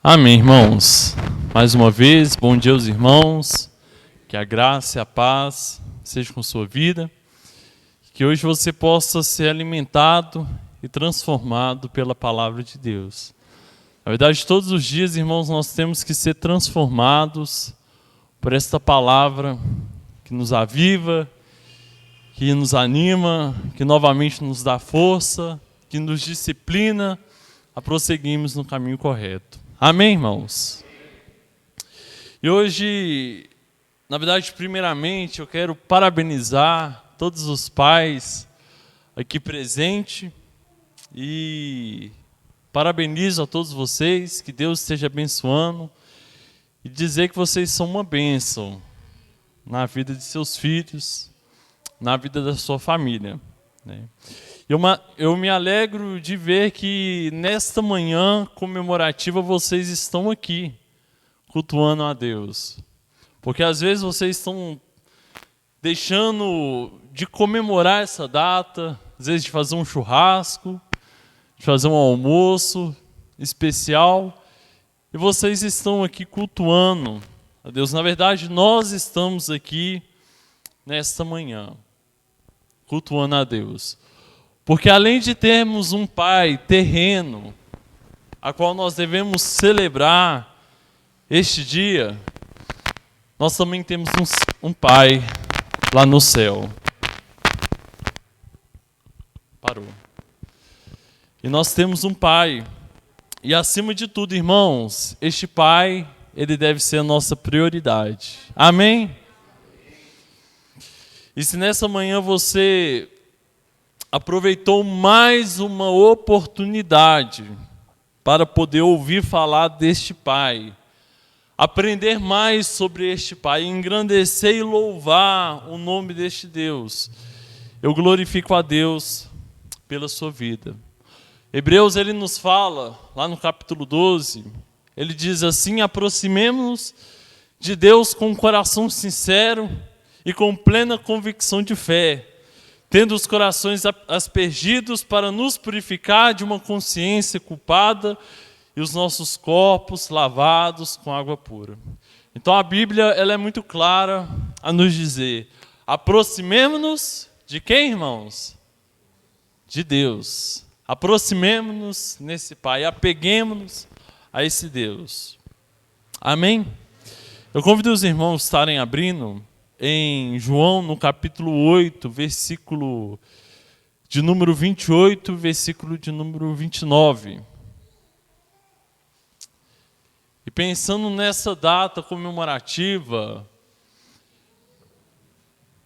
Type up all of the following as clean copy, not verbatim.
Amém, irmãos. Mais uma vez, bom dia aos irmãos. Que a graça e a paz sejam com sua vida. Que hoje você possa ser alimentado e transformado pela palavra de Deus. Na verdade, todos os dias, irmãos, nós temos que ser transformados por esta palavra que nos aviva, que nos anima, que novamente nos dá força, que nos disciplina a prosseguirmos no caminho correto. Amém, irmãos? E hoje, na verdade, primeiramente, eu quero parabenizar todos os pais aqui presentes e parabenizo a todos vocês, que Deus esteja abençoando e dizer que vocês são uma bênção na vida de seus filhos, na vida da sua família, né? Eu me alegro de ver que nesta manhã comemorativa vocês estão aqui, cultuando a Deus. Porque às vezes vocês estão deixando de comemorar essa data, às vezes de fazer um churrasco, de fazer um almoço especial, e vocês estão aqui cultuando a Deus. Na verdade, nós estamos aqui nesta manhã, cultuando a Deus. Porque além de termos um pai terreno, a qual nós devemos celebrar este dia, nós também temos um pai lá no céu. Parou. E nós temos um pai. E acima de tudo, irmãos, este pai, ele deve ser a nossa prioridade. Amém? E se nessa manhã você aproveitou mais uma oportunidade para poder ouvir falar deste Pai, aprender mais sobre este Pai, engrandecer e louvar o nome deste Deus, eu glorifico a Deus pela sua vida. Hebreus, ele nos fala, lá no capítulo 12, ele diz assim: aproximemo-nos de Deus com um coração sincero e com plena convicção de fé, tendo os corações aspergidos para nos purificar de uma consciência culpada e os nossos corpos lavados com água pura. Então a Bíblia, ela é muito clara a nos dizer: aproximemo-nos de quem, irmãos? De Deus. Aproximemo-nos nesse Pai, apeguemo-nos a esse Deus. Amém? Eu convido os irmãos a estarem abrindo em João, no capítulo 8, versículo de número 28, versículo de número 29. E pensando nessa data comemorativa,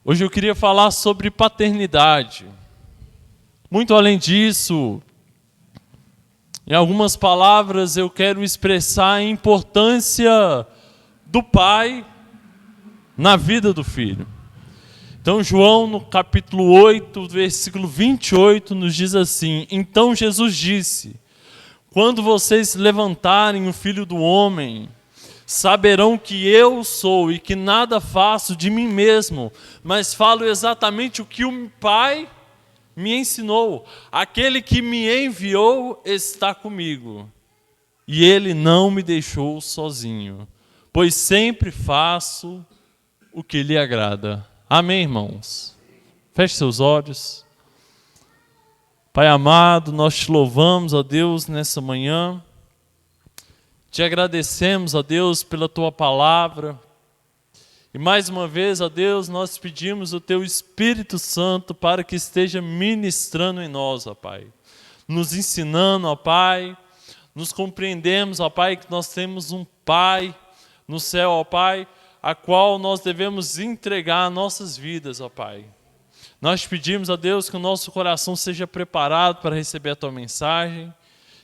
hoje eu queria falar sobre paternidade. Muito além disso, em algumas palavras eu quero expressar a importância do pai na vida do filho. Então João, no capítulo 8, versículo 28, nos diz assim: então Jesus disse: quando vocês levantarem o Filho do Homem, saberão que eu sou e que nada faço de mim mesmo, mas falo exatamente o que o Pai me ensinou. Aquele que me enviou está comigo, e ele não me deixou sozinho, pois sempre faço o que lhe agrada. Amém, irmãos? Feche seus olhos. Pai amado, nós te louvamos, ó Deus, nessa manhã. Te agradecemos, ó Deus, pela tua palavra. E mais uma vez, ó Deus, nós pedimos o teu Espírito Santo para que esteja ministrando em nós, ó Pai. Nos ensinando, ó Pai. Nos compreendemos, ó Pai, que nós temos um Pai no céu, ó Pai, a qual nós devemos entregar nossas vidas, ó Pai. Nós pedimos a Deus que o nosso coração seja preparado para receber a Tua mensagem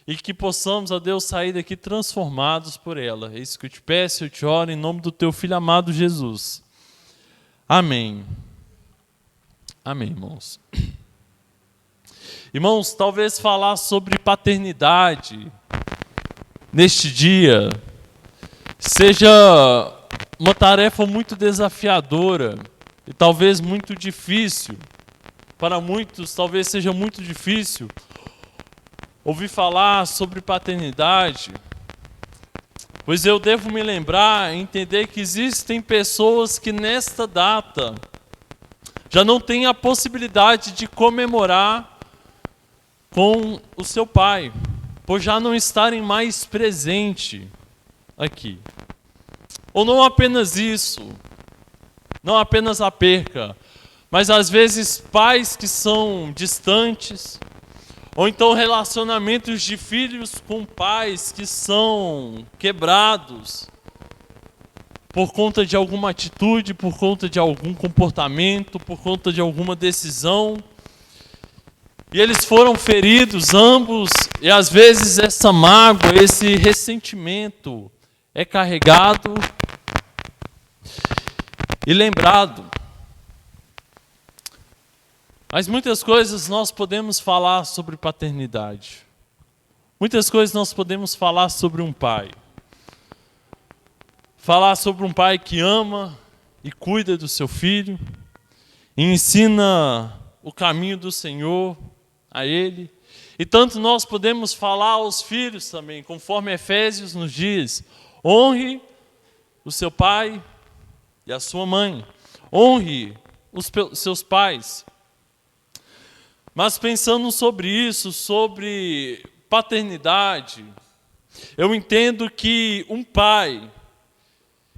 e que possamos, a Deus, sair daqui transformados por ela. É isso que eu te peço, eu te oro em nome do Teu Filho amado Jesus. Amém. Amém, irmãos. Irmãos, talvez falar sobre paternidade neste dia seja uma tarefa muito desafiadora e talvez muito difícil. Para muitos, talvez seja muito difícil ouvir falar sobre paternidade, Pois eu devo me lembrar, entender que existem pessoas que nesta data já não têm a possibilidade de comemorar com o seu pai, por já não estarem mais presente aqui. Ou não apenas isso, não apenas a perca, mas às vezes pais que são distantes, ou então relacionamentos de filhos com pais que são quebrados por conta de alguma atitude, por conta de algum comportamento, por conta de alguma decisão. E eles foram feridos ambos, e às vezes essa mágoa, esse ressentimento é carregado e lembrado. Mas muitas coisas nós podemos falar sobre paternidade. Muitas coisas nós podemos falar sobre um pai. Falar sobre um pai que ama e cuida do seu filho, e ensina o caminho do Senhor a ele. E tanto nós podemos falar aos filhos também, conforme Efésios nos diz: honre o seu pai e a sua mãe. Honre os seus pais. Mas pensando sobre isso, sobre paternidade, eu entendo que um pai,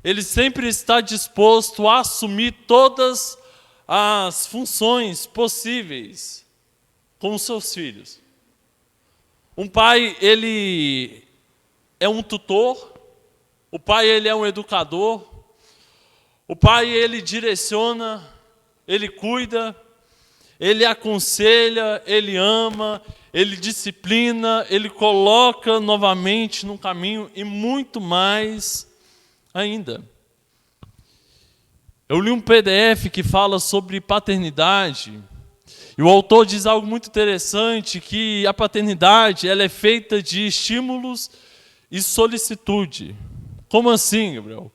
ele sempre está disposto a assumir todas as funções possíveis com os seus filhos. Um pai, ele é um tutor, o pai, ele é um educador, o pai, ele direciona, ele cuida, ele aconselha, ele ama, ele disciplina, ele coloca novamente no caminho e muito mais ainda. Eu li um PDF que fala sobre paternidade, e o autor diz algo muito interessante, que a paternidade ela é feita de estímulos e solicitude. Como assim, Gabriel?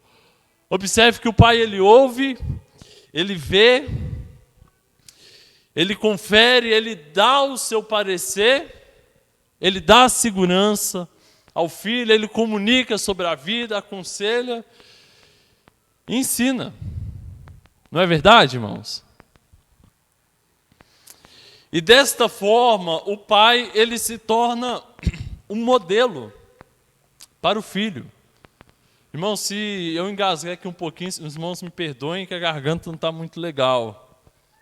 Observe que o pai, ele ouve, ele vê, ele confere, ele dá o seu parecer, ele dá a segurança ao filho, ele comunica sobre a vida, aconselha e ensina. Não é verdade, irmãos? E desta forma, o pai, ele se torna um modelo para o filho. Irmãos, se eu engasguei aqui um pouquinho, os irmãos me perdoem que a garganta não está muito legal.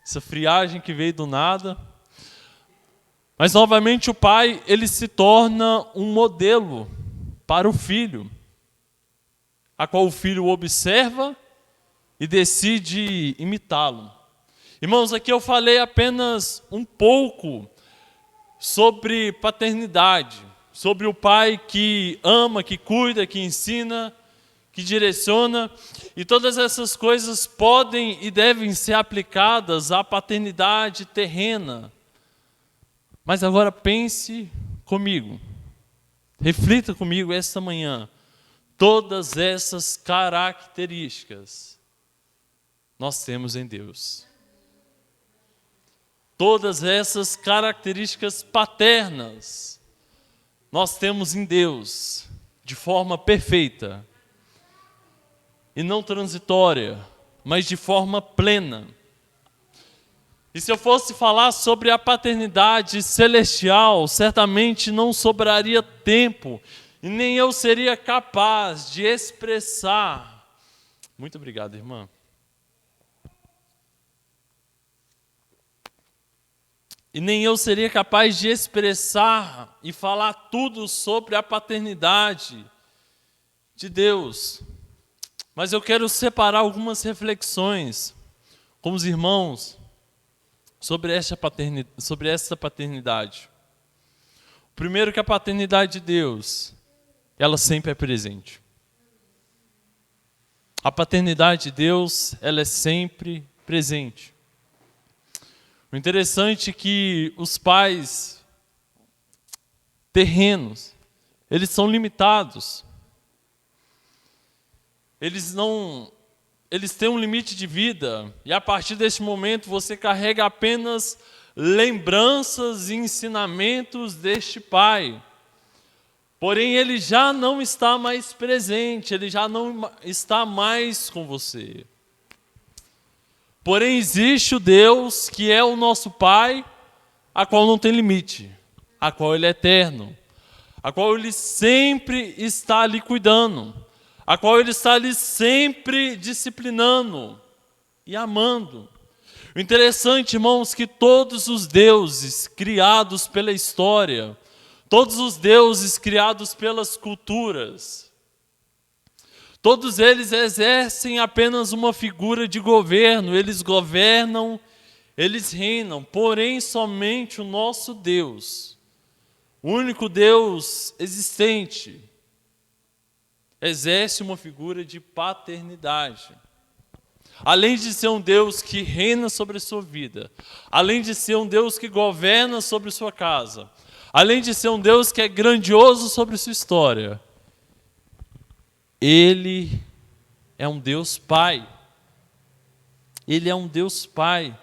Essa friagem que veio do nada. Mas novamente o pai, ele se torna um modelo para o filho, a qual o filho observa e decide imitá-lo. Irmãos, aqui eu falei apenas um pouco sobre paternidade, sobre o pai que ama, que cuida, que ensina, que direciona, e todas essas coisas podem e devem ser aplicadas à paternidade terrena. Mas agora pense comigo, reflita comigo esta manhã, todas essas características nós temos em Deus. Todas essas características paternas nós temos em Deus, de forma perfeita. E não transitória, mas de forma plena. E se eu fosse falar sobre a paternidade celestial, certamente não sobraria tempo, e nem eu seria capaz de expressar. Muito obrigado, irmã. E nem eu seria capaz de expressar e falar tudo sobre a paternidade de Deus. Mas eu quero separar algumas reflexões com os irmãos sobre essa paternidade. Primeiro, que a paternidade de Deus, ela sempre é presente. A paternidade de Deus, ela é sempre presente. O interessante é que os pais terrenos, eles são limitados. Eles têm um limite de vida, e a partir deste momento você carrega apenas lembranças e ensinamentos deste pai. Porém, Ele já não está mais presente, Ele já não está mais com você. Porém, existe o Deus que é o nosso Pai, a qual não tem limite, a qual Ele é eterno, a qual Ele sempre está ali cuidando, a qual Ele está ali sempre disciplinando e amando. O interessante, irmãos, que todos os deuses criados pela história, todos os deuses criados pelas culturas, todos eles exercem apenas uma figura de governo, eles governam, eles reinam, porém somente o nosso Deus, o único Deus existente, exerce uma figura de paternidade. Além de ser um Deus que reina sobre a sua vida, além de ser um Deus que governa sobre a sua casa, além de ser um Deus que é grandioso sobre a sua história, Ele é um Deus Pai. Ele é um Deus Pai.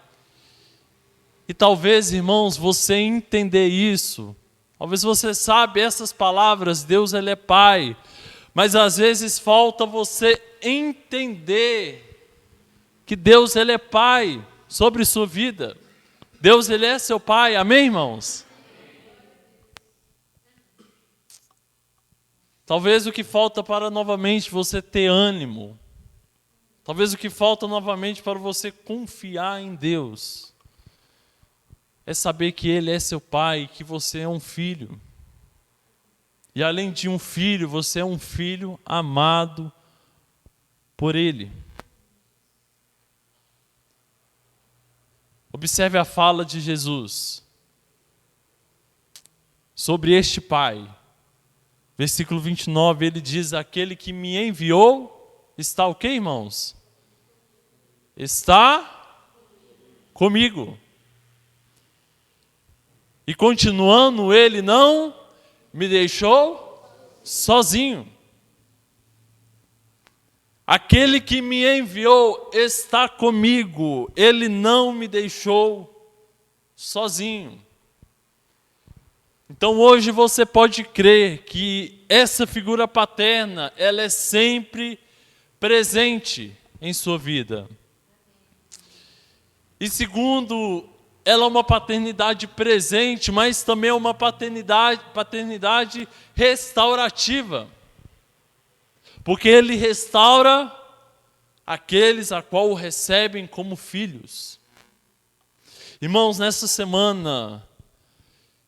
E talvez, irmãos, você entender isso, talvez você sabe essas palavras, Deus Ele é Pai, mas às vezes falta você entender que Deus Ele é Pai sobre sua vida. Deus Ele é seu Pai, amém, irmãos? Talvez o que falta para novamente você ter ânimo, talvez o que falta novamente para você confiar em Deus, é saber que Ele é seu Pai, que você é um filho. E além de um filho, você é um filho amado por Ele. Observe a fala de Jesus sobre este Pai. Versículo 29, ele diz: aquele que me enviou está o quê, irmãos? Está comigo. E continuando, ele não me deixou sozinho. Aquele que me enviou está comigo, ele não me deixou sozinho. Então hoje você pode crer que essa figura paterna, ela é sempre presente em sua vida. E segundo, ela é uma paternidade presente, mas também é uma paternidade restaurativa. Porque Ele restaura aqueles a qual o recebem como filhos. Irmãos, nessa semana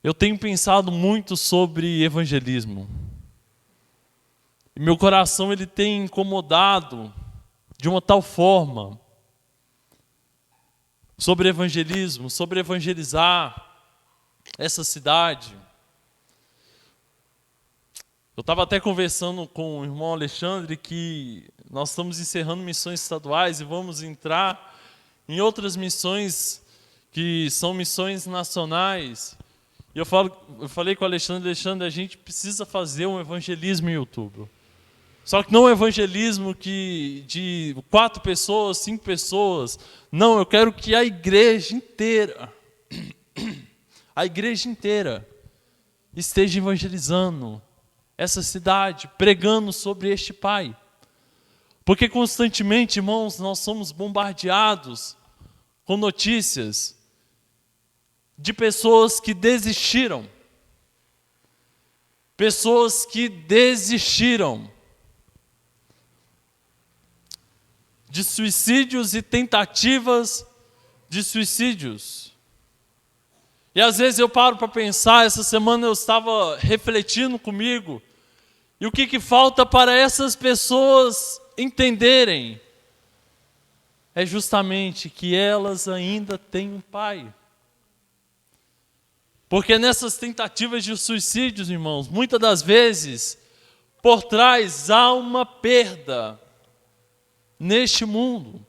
eu tenho pensado muito sobre evangelismo. E meu coração ele tem incomodado de uma tal forma sobre evangelismo, sobre evangelizar essa cidade. Eu estava até conversando com o irmão Alexandre que nós estamos encerrando missões estaduais e vamos entrar em outras missões que são missões nacionais. E eu falei com o Alexandre, a gente precisa fazer um evangelismo em outubro. Só que não um evangelismo de 4 pessoas, 5 pessoas. Não, eu quero que a igreja inteira esteja evangelizando essa cidade, pregando sobre este Pai. Porque constantemente, irmãos, nós somos bombardeados com notícias de pessoas que desistiram. Pessoas que desistiram de suicídios e tentativas de suicídios. E às vezes eu paro para pensar, essa semana eu estava refletindo comigo, e o que falta para essas pessoas entenderem é justamente que elas ainda têm um pai. Porque nessas tentativas de suicídios, irmãos, muitas das vezes, por trás há uma perda neste mundo.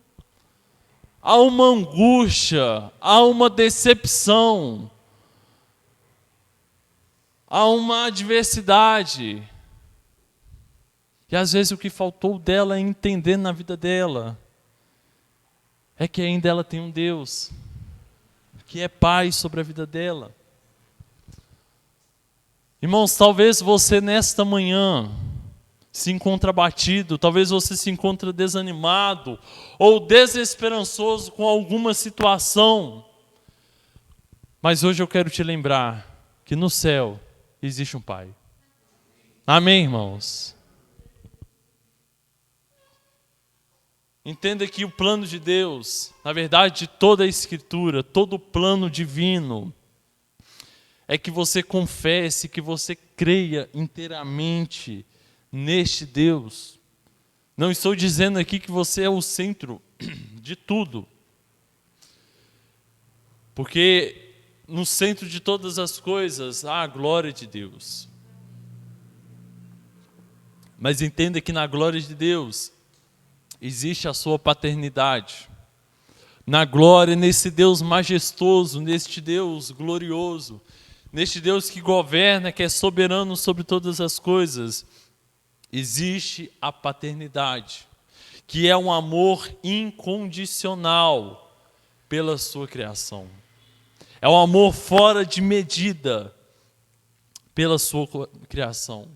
Há uma angústia, há uma decepção, há uma adversidade. E às vezes o que faltou dela é entender na vida dela é que ainda ela tem um Deus que é Pai sobre a vida dela. Irmãos, talvez você nesta manhã se encontra abatido, talvez você se encontre desanimado ou desesperançoso com alguma situação. Mas hoje eu quero te lembrar que no céu existe um Pai. Amém, irmãos? Entenda que o plano de Deus, na verdade, de toda a Escritura, todo o plano divino, é que você confesse, que você creia inteiramente neste Deus. Não estou dizendo aqui que você é o centro de tudo, porque no centro de todas as coisas há a glória de Deus. Mas entenda que na glória de Deus existe a sua paternidade. Na glória, nesse Deus majestoso, neste Deus glorioso, neste Deus que governa, que é soberano sobre todas as coisas, existe a paternidade, que é um amor incondicional pela sua criação. É um amor fora de medida pela sua criação.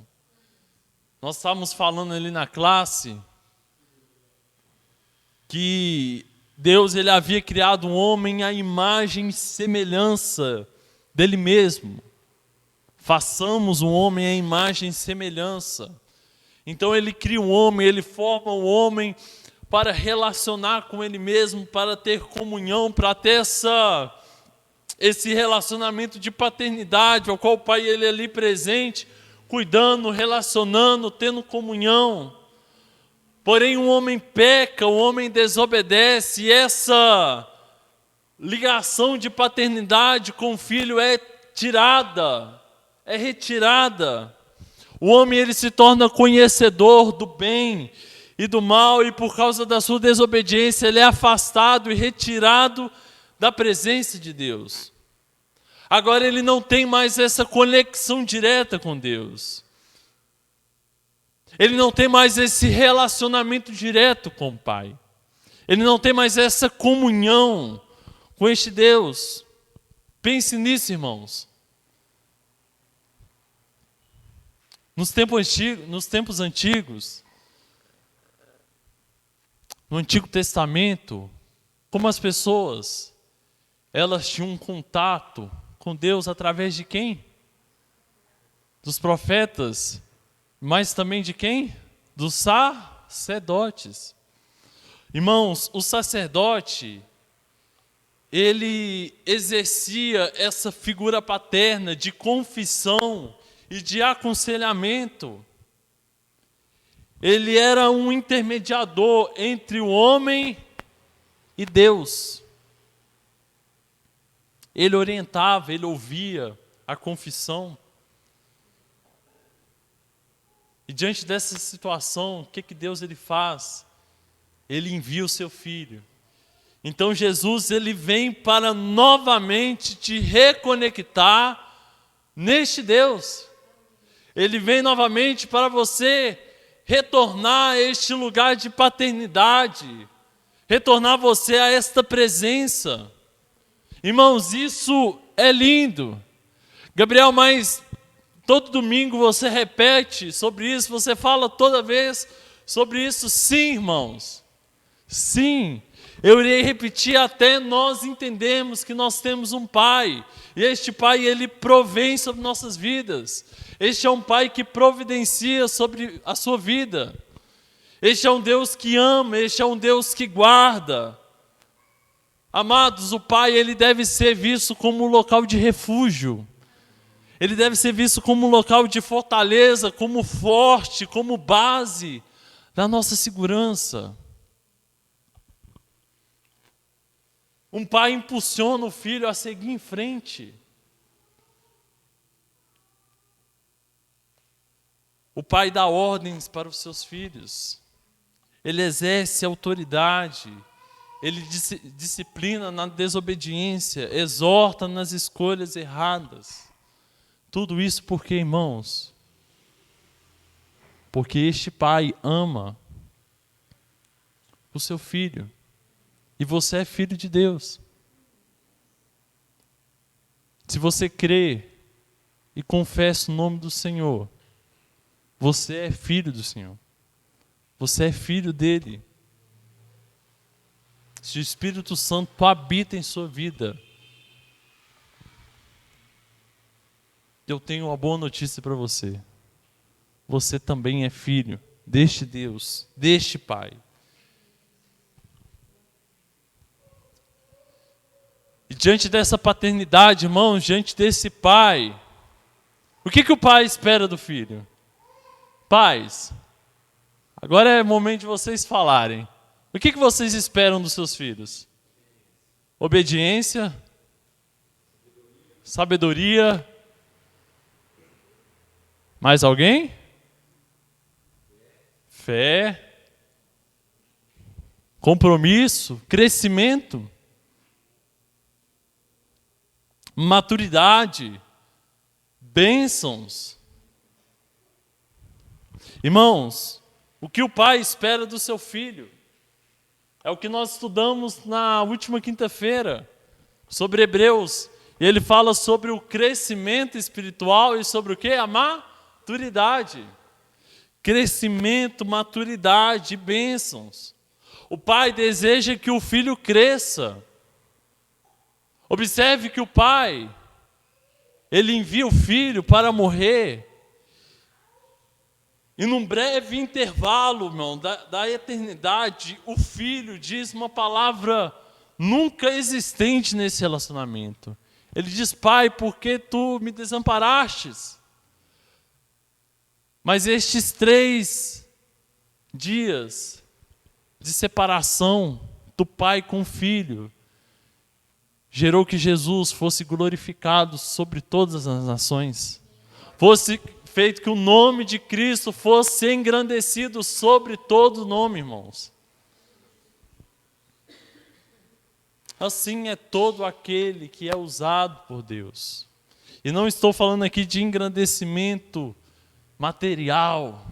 Nós estávamos falando ali na classe que Deus ele havia criado um homem à imagem e semelhança dele mesmo. Façamos um homem à imagem e semelhança. Então ele cria um homem, ele forma um homem para relacionar com ele mesmo, para ter comunhão, para ter esse relacionamento de paternidade, ao qual o pai ele é ali presente, cuidando, relacionando, tendo comunhão. Porém o homem peca, o homem desobedece, e essa ligação de paternidade com o filho é tirada, é retirada. O homem ele se torna conhecedor do bem e do mal, e por causa da sua desobediência ele é afastado e retirado da presença de Deus. Agora ele não tem mais essa conexão direta com Deus. Ele não tem mais esse relacionamento direto com o Pai. Ele não tem mais essa comunhão com este Deus. Pense nisso, irmãos. Nos tempos antigos, no Antigo Testamento, como as pessoas, elas tinham um contato com Deus através de quem? Dos profetas, mas também de quem? Dos sacerdotes. Irmãos, o sacerdote, ele exercia essa figura paterna de confissão e de aconselhamento. Ele era um intermediador entre o homem e Deus. Ele orientava, ele ouvia a confissão. E diante dessa situação, o que Deus ele faz? Ele envia o seu Filho. Então Jesus ele vem para novamente te reconectar neste Deus. Ele vem novamente para você retornar a este lugar de paternidade, retornar você a esta presença. Irmãos, isso é lindo. Gabriel, mas todo domingo você repete sobre isso, você fala toda vez sobre isso. Sim, irmãos. Sim. Eu irei repetir até nós entendermos que nós temos um Pai. E este Pai, Ele provém sobre nossas vidas. Este é um Pai que providencia sobre a sua vida. Este é um Deus que ama, este é um Deus que guarda. Amados, o Pai, Ele deve ser visto como um local de refúgio. Ele deve ser visto como um local de fortaleza, como forte, como base da nossa segurança. Um pai impulsiona o filho a seguir em frente. O pai dá ordens para os seus filhos. Ele exerce autoridade. Ele disciplina na desobediência, exorta nas escolhas erradas. Tudo isso porque, irmãos, porque este pai ama o seu filho. E você é filho de Deus. Se você crê e confessa o nome do Senhor, você é filho do Senhor. Você é filho dele. Se o Espírito Santo habita em sua vida, eu tenho uma boa notícia para você. Você também é filho deste Deus, deste Pai. E diante dessa paternidade, irmãos, diante desse Pai, o que o Pai espera do filho? Pais, agora é momento de vocês falarem. O que vocês esperam dos seus filhos? Obediência? Sabedoria? Mais alguém? Fé? Compromisso? Crescimento? Maturidade? Bênçãos? Irmãos, o que o pai espera do seu filho é o que nós estudamos na última quinta-feira sobre Hebreus. E ele fala sobre o crescimento espiritual e sobre o quê? A maturidade. Crescimento, maturidade, bênçãos. O pai deseja que o filho cresça. Observe que o pai, ele envia o filho para morrer. E num breve intervalo, irmão, da eternidade, o filho diz uma palavra nunca existente nesse relacionamento. Ele diz: Pai, por que tu me desamparastes? Mas estes 3 dias de separação do pai com o filho gerou que Jesus fosse glorificado sobre todas as nações. Fosse feito que o nome de Cristo fosse engrandecido sobre todo nome, irmãos. Assim é todo aquele que é usado por Deus. E não estou falando aqui de engrandecimento material,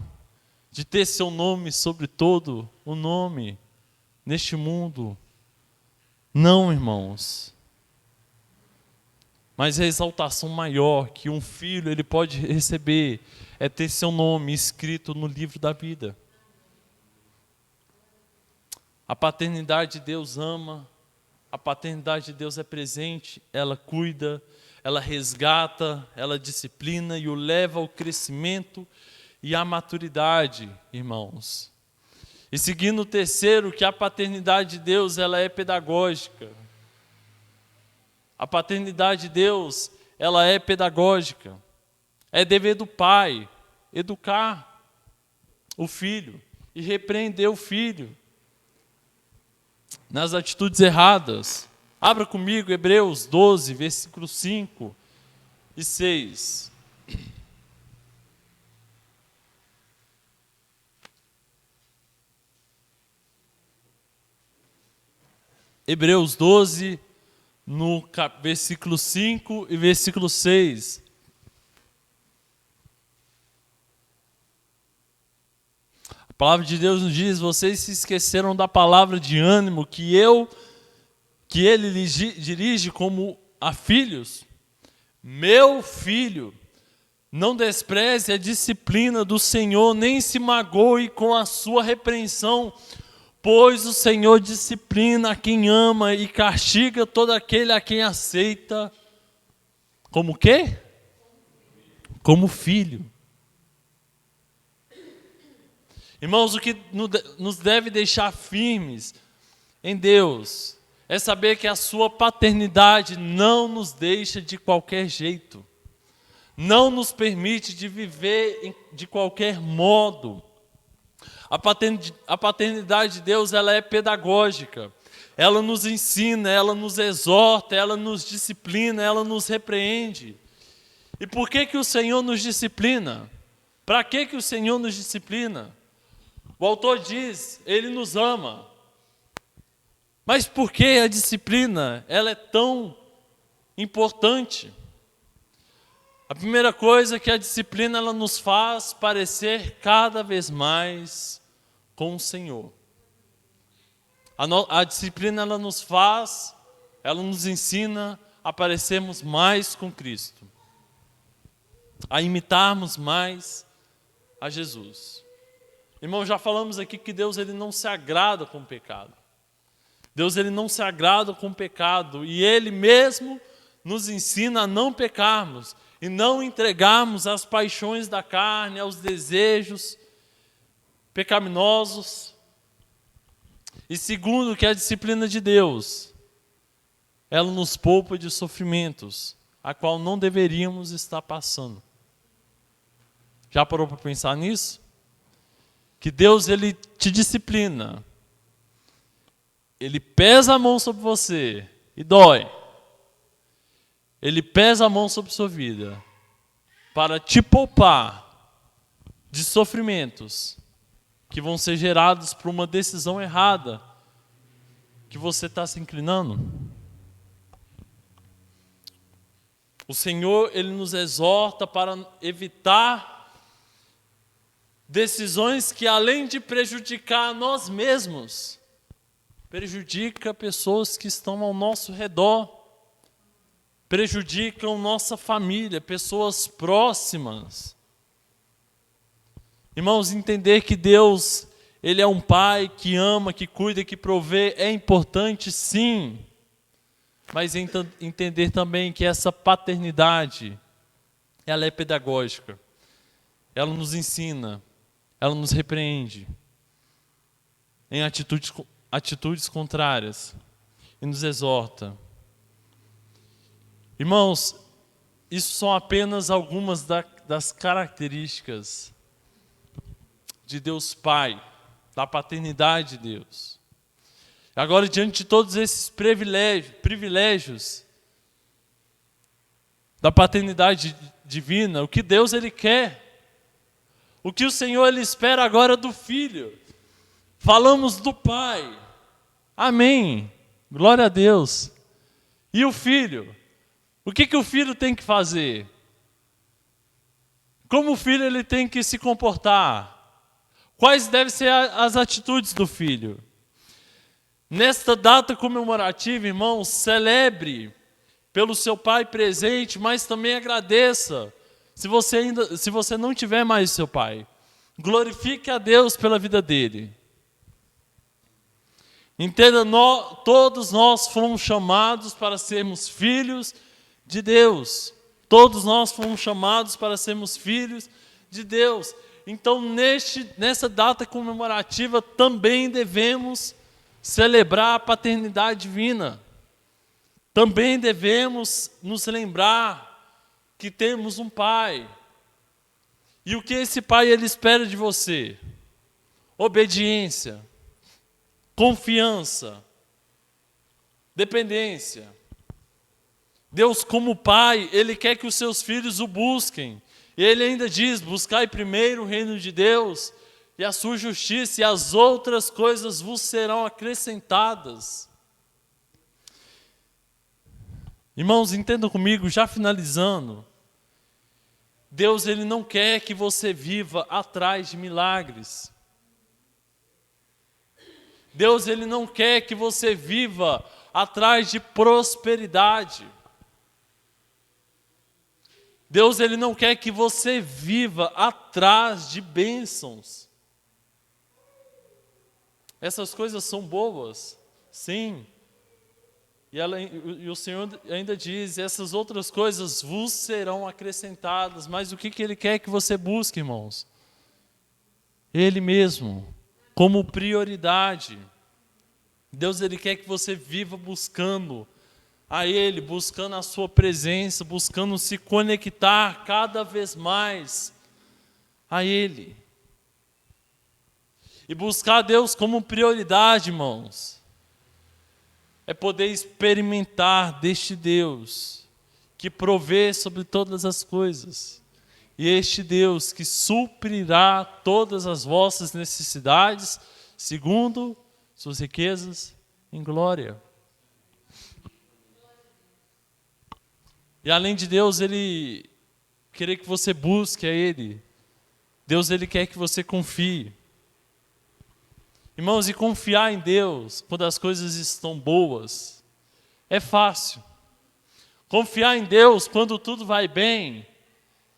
de ter seu nome sobre todo o nome neste mundo. Não, irmãos. Mas a exaltação maior que um filho ele pode receber é ter seu nome escrito no livro da vida. A paternidade de Deus ama, a paternidade de Deus é presente, ela cuida, ela resgata, ela disciplina e o leva ao crescimento e à maturidade, irmãos. E seguindo o terceiro, que a paternidade de Deus ela é pedagógica. A paternidade de Deus, ela é pedagógica. É dever do pai educar o filho e repreender o filho nas atitudes erradas. Abra comigo Hebreus 12, versículos 5 e 6. Hebreus 12, no versículo 5 e versículo 6. A palavra de Deus nos diz: vocês se esqueceram da palavra de ânimo que ele lhes dirige como a filhos. Meu filho, não despreze a disciplina do Senhor, nem se magoe com a sua repreensão, pois o Senhor disciplina a quem ama e castiga todo aquele a quem aceita. Como quê? Como filho. Irmãos, o que nos deve deixar firmes em Deus é saber que a sua paternidade não nos deixa de qualquer jeito. Não nos permite de viver de qualquer modo. A paternidade de Deus ela é pedagógica. Ela nos ensina, ela nos exorta, ela nos disciplina, ela nos repreende. E por que o Senhor nos disciplina? Para que o Senhor nos disciplina? O autor diz, Ele nos ama. Mas por que a disciplina ela é tão importante? A primeira coisa é que a disciplina ela nos faz parecer cada vez mais com o Senhor. A disciplina ela nos ensina a parecermos mais com Cristo. a imitarmos mais a Jesus. Irmão, já falamos aqui que Deus ele não se agrada com o pecado. Deus ele não se agrada com o pecado e Ele mesmo nos ensina a não pecarmos e não entregarmos às paixões da carne, aos desejos pecaminosos. E segundo, que a disciplina de Deus, ela nos poupa de sofrimentos, a qual não deveríamos estar passando. Já parou para pensar nisso? Que Deus ele te disciplina. Ele pesa a mão sobre você e dói. Ele pesa a mão sobre sua vida para te poupar de sofrimentos que vão ser gerados por uma decisão errada que você está se inclinando. O Senhor, Ele nos exorta para evitar decisões que, além de prejudicar nós mesmos, prejudica pessoas que estão ao nosso redor, prejudicam nossa família, pessoas próximas. Irmãos, entender que Deus, Ele é um Pai que ama, que cuida, que provê, é importante sim, mas entender também que essa paternidade, ela é pedagógica, ela nos ensina, ela nos repreende em atitudes contrárias e nos exorta. Irmãos, isso são apenas algumas das características de Deus Pai, da paternidade de Deus. Agora, diante de todos esses privilégios da paternidade divina, o que Deus Ele quer, o que o Senhor Ele espera agora do Filho. Falamos do Pai, amém, glória a Deus. E o Filho? O que o Filho tem que fazer? Como o Filho ele tem que se comportar? Quais devem ser as atitudes do Filho? Nesta data comemorativa, irmãos, celebre pelo seu Pai presente, mas também agradeça se você não tiver mais seu Pai. Glorifique a Deus pela vida dele. Entenda, todos nós fomos chamados para sermos filhos de Deus. Todos nós fomos chamados para sermos filhos de Deus. Então, nessa data comemorativa, também devemos celebrar a paternidade divina. Também devemos nos lembrar que temos um Pai. E o que esse Pai ele espera de você? Obediência, confiança, dependência. Deus, como Pai, Ele quer que os seus filhos o busquem. E Ele ainda diz, buscai primeiro o reino de Deus e a sua justiça, e as outras coisas vos serão acrescentadas. Irmãos, entendam comigo, já finalizando. Deus, Ele não quer que você viva atrás de milagres. Deus, Ele não quer que você viva atrás de prosperidade. Deus, Ele não quer que você viva atrás de bênçãos. Essas coisas são boas, sim. E o Senhor ainda diz, essas outras coisas vos serão acrescentadas. Mas o que Ele quer que você busque, irmãos? Ele mesmo, como prioridade. Deus, Ele quer que você viva buscando a Ele, buscando a sua presença, buscando se conectar cada vez mais a Ele. E buscar a Deus como prioridade, irmãos, é poder experimentar deste Deus que provê sobre todas as coisas. E este Deus que suprirá todas as vossas necessidades, segundo suas riquezas em glória. E além de Deus, Ele querer que você busque a Ele. Deus, Ele quer que você confie. Irmãos, e confiar em Deus quando as coisas estão boas é fácil. Confiar em Deus quando tudo vai bem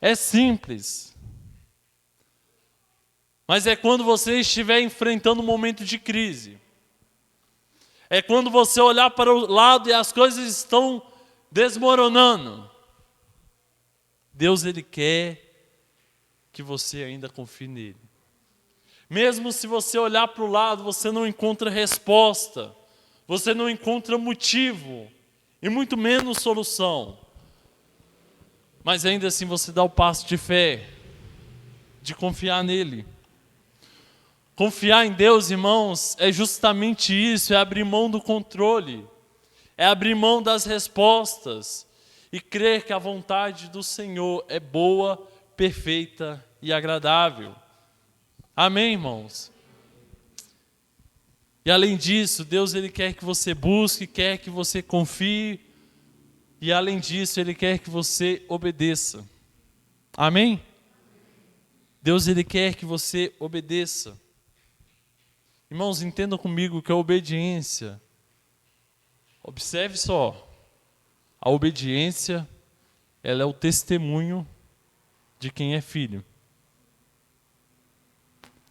É simples. Mas é quando você estiver enfrentando um momento de crise. É quando você olhar para o lado e as coisas estão desmoronando. Deus, Ele quer que você ainda confie nele. Mesmo se você olhar para o lado, você não encontra resposta, você não encontra motivo, e muito menos solução. Mas ainda assim você dá o passo de fé, de confiar nele. Confiar em Deus, irmãos, é justamente isso, é abrir mão do controle, é abrir mão das respostas e crer que a vontade do Senhor é boa, perfeita e agradável. Amém, irmãos? E além disso, Deus, Ele quer que você busque, quer que você confie, e além disso, Ele quer que você obedeça. Amém? Deus, Ele quer que você obedeça. Irmãos, entendam comigo que a obediência, observe só, a obediência, ela é o testemunho de quem é filho.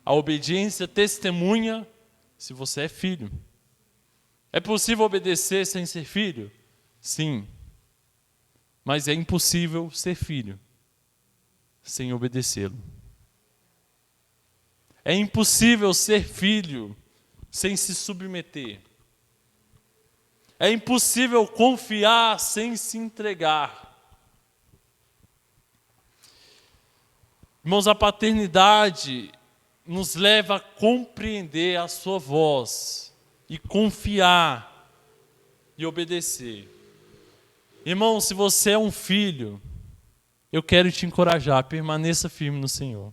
A obediência testemunha se você é filho. É possível obedecer sem ser filho? Sim. Mas é impossível ser filho sem obedecê-lo. É impossível ser filho sem se submeter. É impossível confiar sem se entregar. Irmãos, a paternidade nos leva a compreender a sua voz e confiar e obedecer. Irmão, se você é um filho, eu quero te encorajar, permaneça firme no Senhor.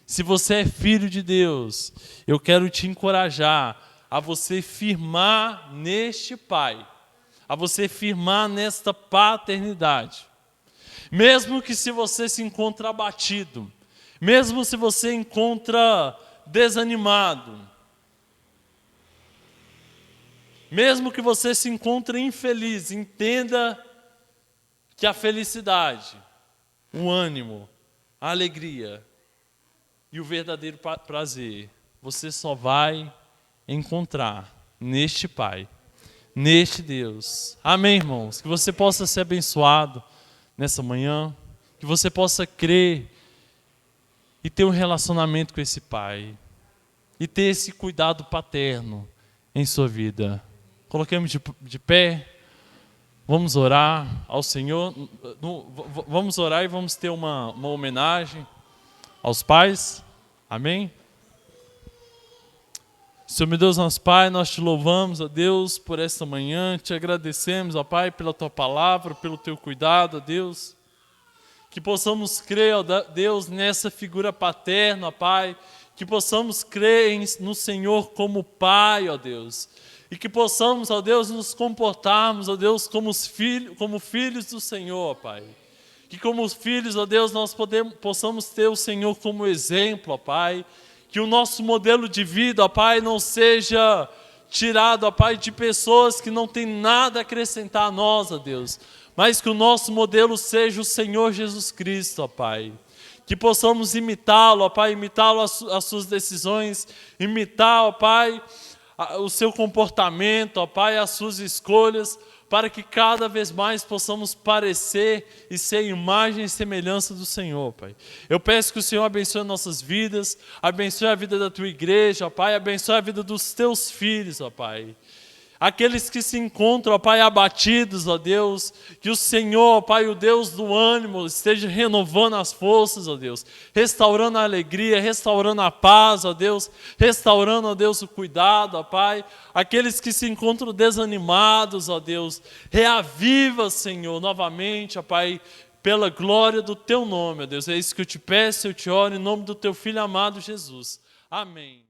Se você é filho de Deus, eu quero te encorajar a você firmar neste Pai, a você firmar nesta paternidade. Mesmo que se você se encontra abatido, mesmo se você encontra desanimado, mesmo que você se encontre infeliz, entenda que a felicidade, o ânimo, a alegria e o verdadeiro prazer, você só vai encontrar neste Pai, neste Deus. Amém, irmãos? Que você possa ser abençoado nessa manhã, que você possa crer e ter um relacionamento com esse Pai, e ter esse cuidado paterno em sua vida. Coloquemos de pé, vamos orar ao Senhor, vamos orar e vamos ter uma homenagem aos pais. Amém? Senhor meu Deus, nosso Pai, nós te louvamos, ó Deus, por esta manhã, te agradecemos, ó Pai, pela tua palavra, pelo teu cuidado, ó Deus, que possamos crer, ó Deus, nessa figura paterna, ó Pai, que possamos crer no Senhor como Pai, ó Deus, e que possamos, ó Deus, nos comportarmos, ó Deus, como filhos do Senhor, ó Pai. Que como filhos, ó Deus, nós possamos ter o Senhor como exemplo, ó Pai. Que o nosso modelo de vida, ó Pai, não seja tirado, ó Pai, de pessoas que não têm nada a acrescentar a nós, ó Deus. Mas que o nosso modelo seja o Senhor Jesus Cristo, ó Pai. Que possamos imitá-lo, ó Pai, imitá-lo as suas decisões, imitar, ó Pai, o seu comportamento, ó Pai, as suas escolhas, para que cada vez mais possamos parecer e ser imagem e semelhança do Senhor, Pai. Eu peço que o Senhor abençoe nossas vidas, abençoe a vida da tua igreja, ó Pai, abençoe a vida dos teus filhos, ó Pai. Aqueles que se encontram, ó Pai, abatidos, ó Deus, que o Senhor, ó Pai, o Deus do ânimo, esteja renovando as forças, ó Deus, restaurando a alegria, restaurando a paz, ó Deus, restaurando, ó Deus, o cuidado, ó Pai. Aqueles que se encontram desanimados, ó Deus, reaviva, Senhor, novamente, ó Pai, pela glória do Teu nome, ó Deus. É isso que eu te peço, eu te oro, em nome do Teu Filho amado Jesus. Amém.